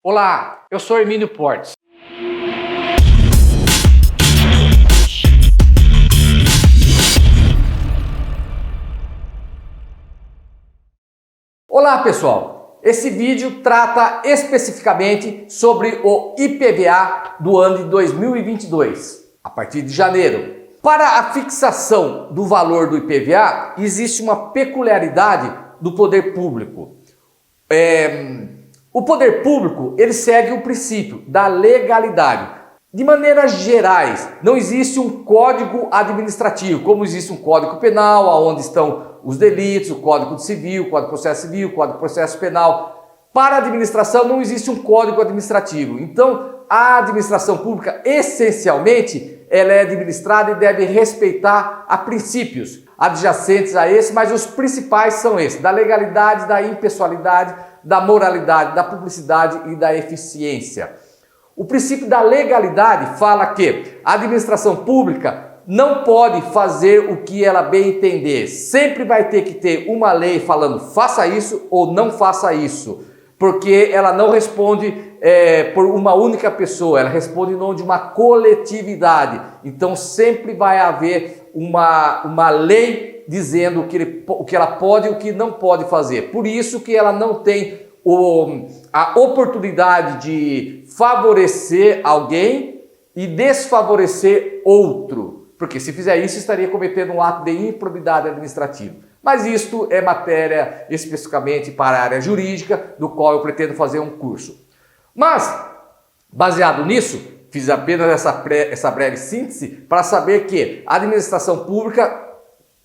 Olá, eu sou Hermínio Portes. Olá pessoal, esse vídeo trata especificamente sobre o IPVA do ano de 2022, a partir de janeiro. Para a fixação do valor do IPVA, existe uma peculiaridade do poder público. O poder público ele segue o princípio da legalidade. De maneiras gerais, não existe um código administrativo, como existe um código penal, onde estão os delitos, o código civil, o código de processo civil, o código de processo penal. Para a administração não existe um código administrativo. Então, a administração pública, essencialmente, ela é administrada e deve respeitar a princípios adjacentes a esse, mas os principais são esses: da legalidade, da impessoalidade, da moralidade, da publicidade e da eficiência. O princípio da legalidade fala que a administração pública não pode fazer o que ela bem entender. Sempre vai ter que ter uma lei falando faça isso ou não faça isso, porque ela não responde por uma única pessoa, ela responde em nome de uma coletividade. Então sempre vai haver uma lei dizendo o que ela pode e o que não pode fazer. Por isso que ela não tem a oportunidade de favorecer alguém e desfavorecer outro, porque se fizer isso estaria cometendo um ato de improbidade administrativa. Mas isto é matéria especificamente para a área jurídica, do qual eu pretendo fazer um curso. Mas, baseado nisso, fiz apenas essa breve síntese para saber que a administração pública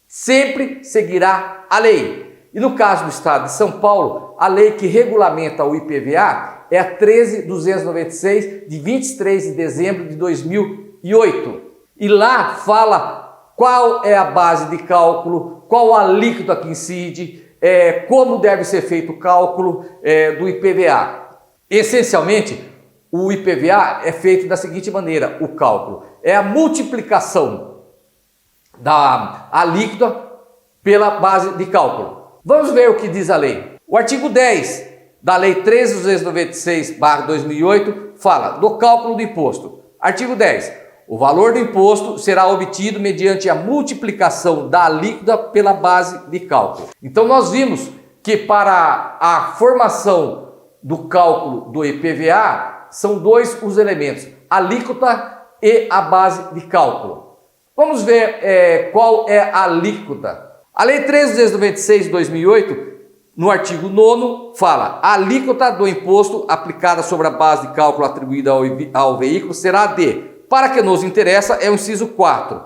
sempre seguirá a lei. E no caso do Estado de São Paulo, a lei que regulamenta o IPVA é a 13.296, de 23 de dezembro de 2008. E lá fala qual é a base de cálculo, qual a alíquota que incide, como deve ser feito o cálculo do IPVA. Essencialmente, o IPVA é feito da seguinte maneira: o cálculo é a multiplicação da alíquota pela base de cálculo. Vamos ver o que diz a lei. O artigo 10 da Lei 13.296/2008 fala do cálculo do imposto. Artigo 10. O valor do imposto será obtido mediante a multiplicação da alíquota pela base de cálculo. Então nós vimos que para a formação do cálculo do IPVA são dois os elementos: a alíquota e a base de cálculo. Vamos ver qual é a alíquota. A Lei 13.296 de 2008, no artigo 9º, fala: a alíquota do imposto aplicada sobre a base de cálculo atribuída ao veículo será de, para que nos interessa, é o inciso 4,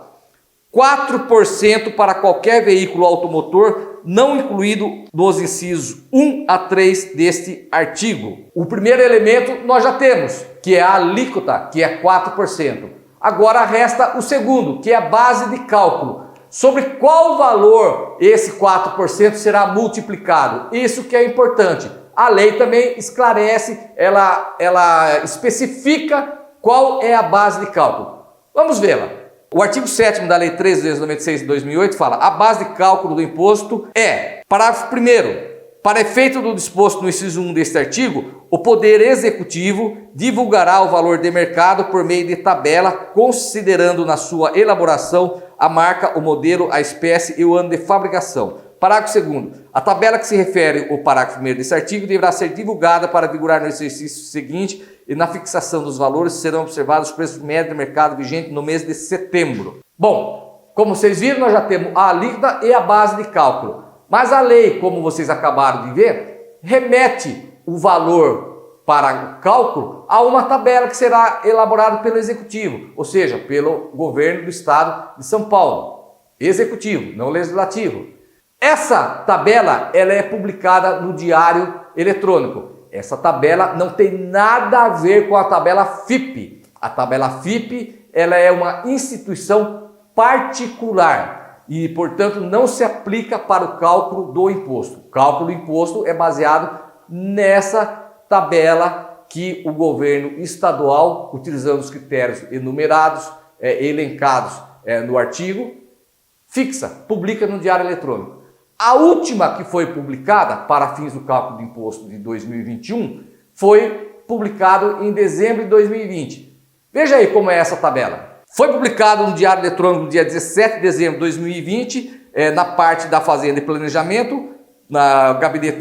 4% para qualquer veículo automotor não incluído nos incisos 1 a 3 deste artigo. O primeiro elemento nós já temos, que é a alíquota, que é 4%. Agora resta o segundo, que é a base de cálculo. Sobre qual valor esse 4% será multiplicado? Isso que é importante. A lei também esclarece, ela especifica qual é a base de cálculo. Vamos vê-la. O artigo 7º da Lei 13.296 de 2008 fala: a base de cálculo do imposto é, parágrafo 1º, para efeito do disposto no inciso 1 deste artigo, o Poder Executivo divulgará o valor de mercado por meio de tabela, considerando na sua elaboração a marca, o modelo, a espécie e o ano de fabricação. Parágrafo 2º. A tabela que se refere ao parágrafo 1º desse artigo deverá ser divulgada para vigorar no exercício seguinte, e na fixação dos valores serão observados os preços médios do mercado vigente no mês de setembro. Bom, como vocês viram, nós já temos a alíquota e a base de cálculo. Mas a lei, como vocês acabaram de ver, remete o valor para o cálculo a uma tabela que será elaborada pelo Executivo, ou seja, pelo governo do Estado de São Paulo. Executivo, não legislativo. Essa tabela ela é publicada no Diário Eletrônico. Essa tabela não tem nada a ver com a tabela FIPE. A tabela FIPE ela é uma instituição particular e, portanto, não se aplica para o cálculo do imposto. O cálculo do imposto é baseado nessa tabela que o governo estadual, utilizando os critérios enumerados, elencados no artigo, fixa, publica no Diário Eletrônico. A última que foi publicada para fins do cálculo do imposto de 2021 foi publicado em dezembro de 2020. Veja aí como é essa tabela. Foi publicado no Diário Eletrônico no dia 17 de dezembro de 2020, na parte da Fazenda e Planejamento, no gabinete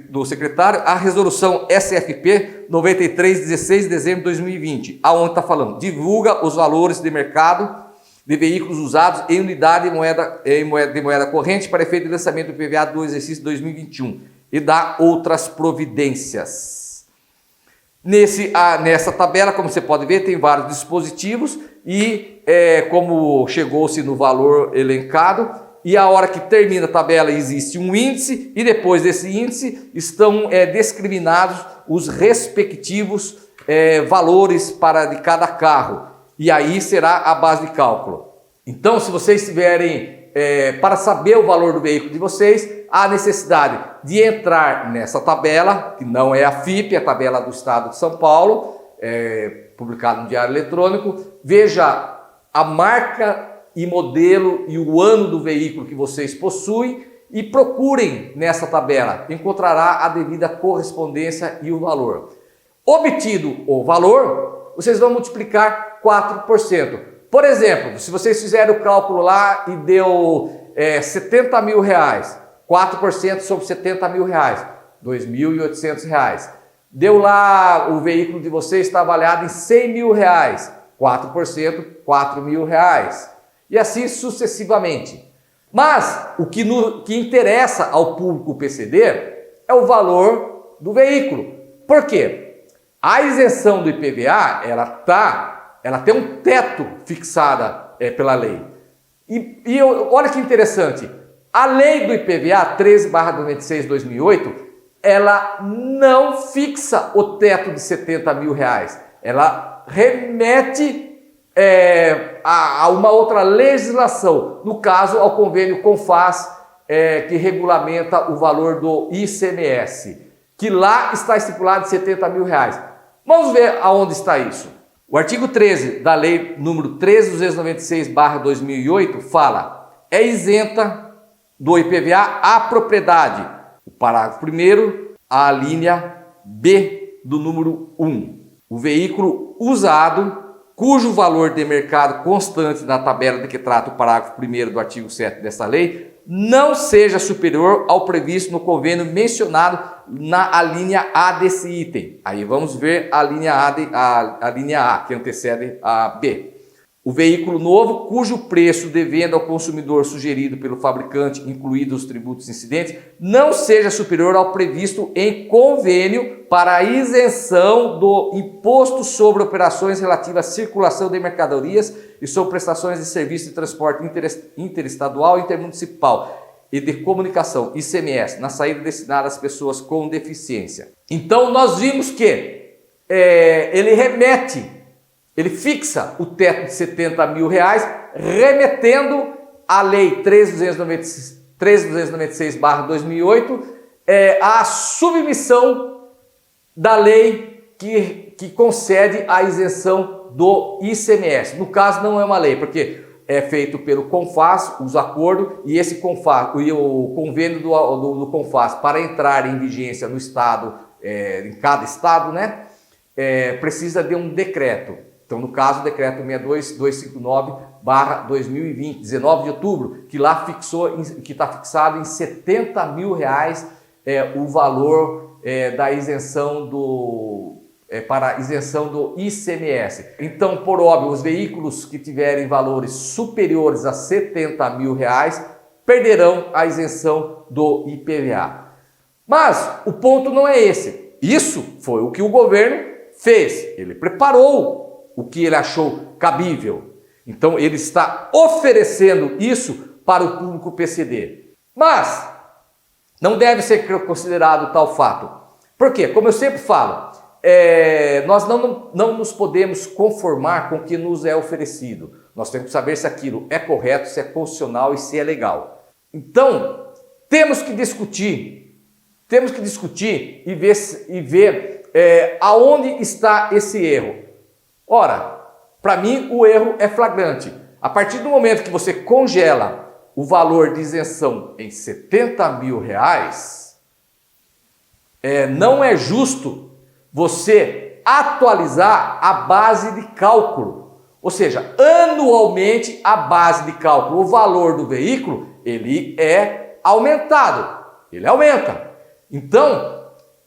do secretário, a resolução SFP 93, 16 de dezembro de 2020, aonde está falando, divulga os valores de mercado de veículos usados em unidade de moeda corrente para efeito de lançamento do IPVA do exercício 2021 e dá outras providências. Nessa tabela, como você pode ver, tem vários dispositivos e como chegou-se no valor elencado, e a hora que termina a tabela existe um índice e depois desse índice estão discriminados os respectivos valores de cada carro. E aí será a base de cálculo. Então, se vocês tiverem, para saber o valor do veículo de vocês, há necessidade de entrar nessa tabela, que não é a FIPE, é a tabela do Estado de São Paulo, publicada no Diário Eletrônico. Veja a marca e modelo e o ano do veículo que vocês possuem e procurem nessa tabela. Encontrará a devida correspondência e o valor. Obtido o valor, vocês vão multiplicar 4%. Por exemplo, se vocês fizerem o cálculo lá e deu 70 mil reais, 4% sobre 70 mil reais, R$ 2.800. Deu lá, o veículo de vocês está avaliado em 100 mil reais, 4%, 4 mil reais. E assim sucessivamente. Mas o que interessa ao público PCD é o valor do veículo. Por quê? A isenção do IPVA, ela tem um teto fixada pela lei. E olha que interessante, a lei do IPVA 13/96/2008, ela não fixa o teto de 70 mil reais. Ela remete a uma outra legislação, no caso ao convênio CONFAS, que regulamenta o valor do ICMS, que lá está estipulado de 70 mil reais. Vamos ver aonde está isso. O artigo 13 da lei número 13.296/2008 fala: é isenta do IPVA a propriedade. O parágrafo 1º, a linha B do número 1. O veículo usado cujo valor de mercado constante na tabela de que trata o parágrafo 1º do artigo 7 dessa lei não seja superior ao previsto no convênio mencionado na linha A desse item. Aí vamos ver a linha A que antecede a B. O veículo novo, cujo preço de venda ao consumidor sugerido pelo fabricante, incluídos os tributos incidentes, não seja superior ao previsto em convênio para a isenção do imposto sobre operações relativas à circulação de mercadorias e sobre prestações de serviço de transporte interestadual e intermunicipal e de comunicação, ICMS, na saída destinada às pessoas com deficiência. Então nós vimos que ele fixa o teto de 70 mil reais, remetendo à lei 13.296/2008, a submissão da lei que concede a isenção do ICMS. No caso, não é uma lei, porque é feito pelo CONFAS, os acordos, e esse CONFAS, o convênio do CONFAS, para entrar em vigência no estado, em cada estado, né, precisa de um decreto. Então, no caso, o decreto 62259/2020, 19 de outubro, que lá que está fixado em 70 mil reais o valor da isenção para a isenção do ICMS. Então, por óbvio, os veículos que tiverem valores superiores a 70 mil reais perderão a isenção do IPVA. Mas o ponto não é esse. Isso foi o que o governo fez. Ele preparou o que ele achou cabível. Então, ele está oferecendo isso para o público PCD. Mas não deve ser considerado tal fato. Por quê? Como eu sempre falo, nós não nos podemos conformar com o que nos é oferecido. Nós temos que saber se aquilo é correto, se é constitucional e se é legal. Então, temos que discutir e ver aonde está esse erro. Ora, para mim o erro é flagrante. A partir do momento que você congela o valor de isenção em 70 mil reais, não é justo você atualizar a base de cálculo. Ou seja, anualmente a base de cálculo, o valor do veículo, ele é aumentado. Ele aumenta. Então,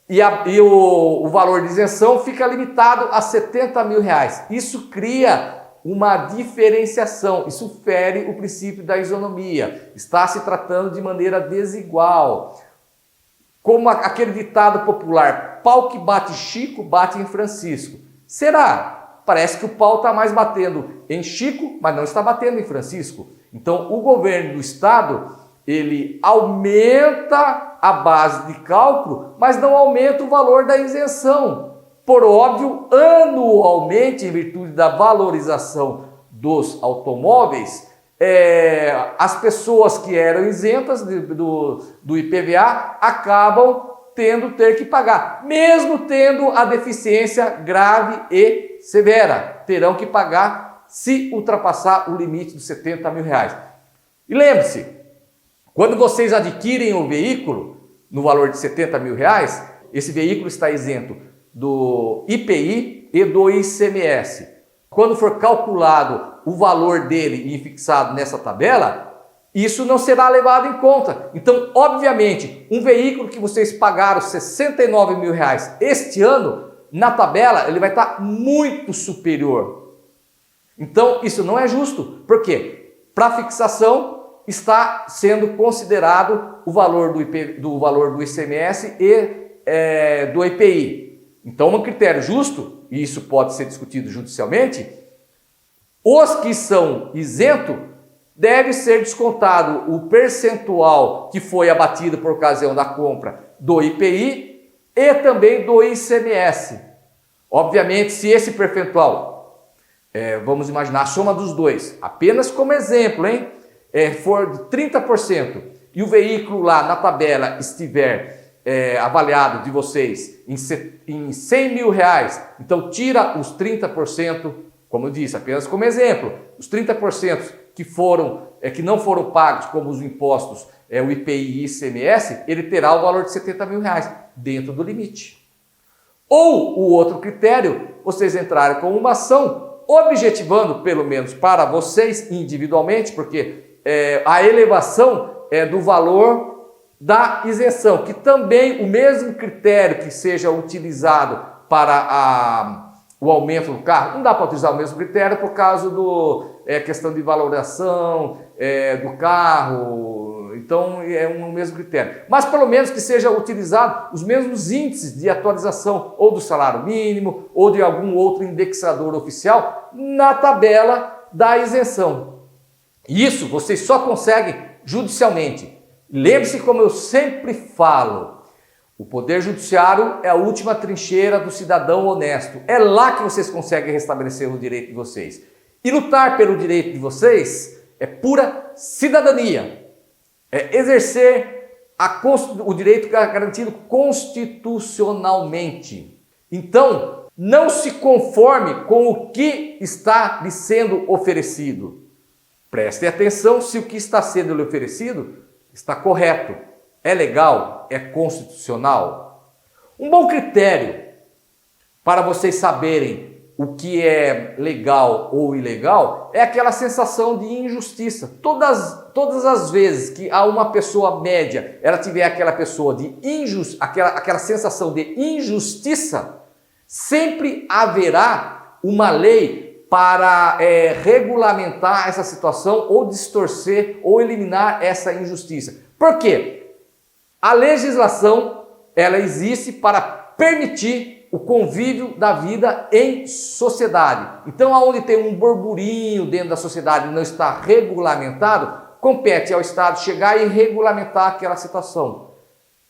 o valor de isenção fica limitado a R$70 mil. Isso cria uma diferenciação, isso fere o princípio da isonomia. Está se tratando de maneira desigual. Como aquele ditado popular, pau que bate Chico, bate em Francisco. Será? Parece que o pau está mais batendo em Chico, mas não está batendo em Francisco. Então, o governo do estado, ele aumenta a base de cálculo, mas não aumenta o valor da isenção. Por óbvio, anualmente, em virtude da valorização dos automóveis, as pessoas que eram isentas do IPVA acabam ter que pagar, mesmo tendo a deficiência grave e severa. Terão que pagar se ultrapassar o limite dos R$70 mil. E lembre-se, quando vocês adquirem o veículo no valor de R$70 mil, esse veículo está isento do IPI e do ICMS. Quando for calculado o valor dele e fixado nessa tabela, isso não será levado em conta. Então, obviamente, um veículo que vocês pagaram R$69 mil este ano, na tabela ele vai estar muito superior. Então, isso não é justo. Por quê? Para fixação está sendo considerado o valor do ICMS e do IPI. Então, um critério justo, e isso pode ser discutido judicialmente, os que são isentos deve ser descontado o percentual que foi abatido por ocasião da compra do IPI e também do ICMS. Obviamente, se esse percentual, vamos imaginar a soma dos dois, apenas como exemplo, for de 30% e o veículo lá na tabela estiver avaliado de vocês em R$100 mil, então tira os 30%, como eu disse, apenas como exemplo, os 30% que não foram pagos como os impostos, o IPI e ICMS, ele terá o valor de R$70 mil dentro do limite. Ou o outro critério, vocês entrarem com uma ação objetivando, pelo menos para vocês individualmente, porque a elevação do valor da isenção, que também o mesmo critério que seja utilizado para o aumento do carro, não dá para utilizar o mesmo critério por causa questão de valoração do carro, então é um mesmo critério. Mas pelo menos que seja utilizado os mesmos índices de atualização ou do salário mínimo ou de algum outro indexador oficial na tabela da isenção. Isso vocês só conseguem judicialmente. Lembre-se, como eu sempre falo, o Poder Judiciário é a última trincheira do cidadão honesto. É lá que vocês conseguem restabelecer o direito de vocês. E lutar pelo direito de vocês é pura cidadania. É exercer o direito garantido constitucionalmente. Então, não se conforme com o que está lhe sendo oferecido. Preste atenção se o que está sendo lhe oferecido está correto, é legal, é constitucional. Um bom critério para vocês saberem o que é legal ou ilegal é aquela sensação de injustiça. Todas as vezes que a uma pessoa média ela tiver aquela pessoa de aquela sensação de injustiça, sempre haverá uma lei para regulamentar essa situação ou distorcer ou eliminar essa injustiça. Por quê? A legislação ela existe para permitir o convívio da vida em sociedade. Então, aonde tem um burburinho dentro da sociedade e não está regulamentado, compete ao Estado chegar e regulamentar aquela situação.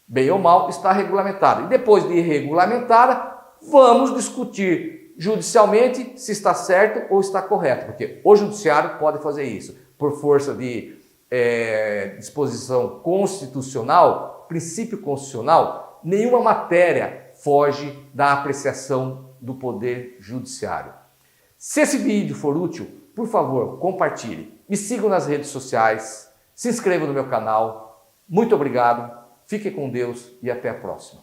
Bem ou mal, está regulamentado. E depois de regulamentada, vamos discutir judicialmente se está certo ou está correto, porque o judiciário pode fazer isso por força de disposição constitucional, princípio constitucional. Nenhuma matéria foge da apreciação do Poder Judiciário. Se esse vídeo for útil, por favor, compartilhe. Me sigam nas redes sociais, se inscrevam no meu canal. Muito obrigado, fiquem com Deus e até a próxima.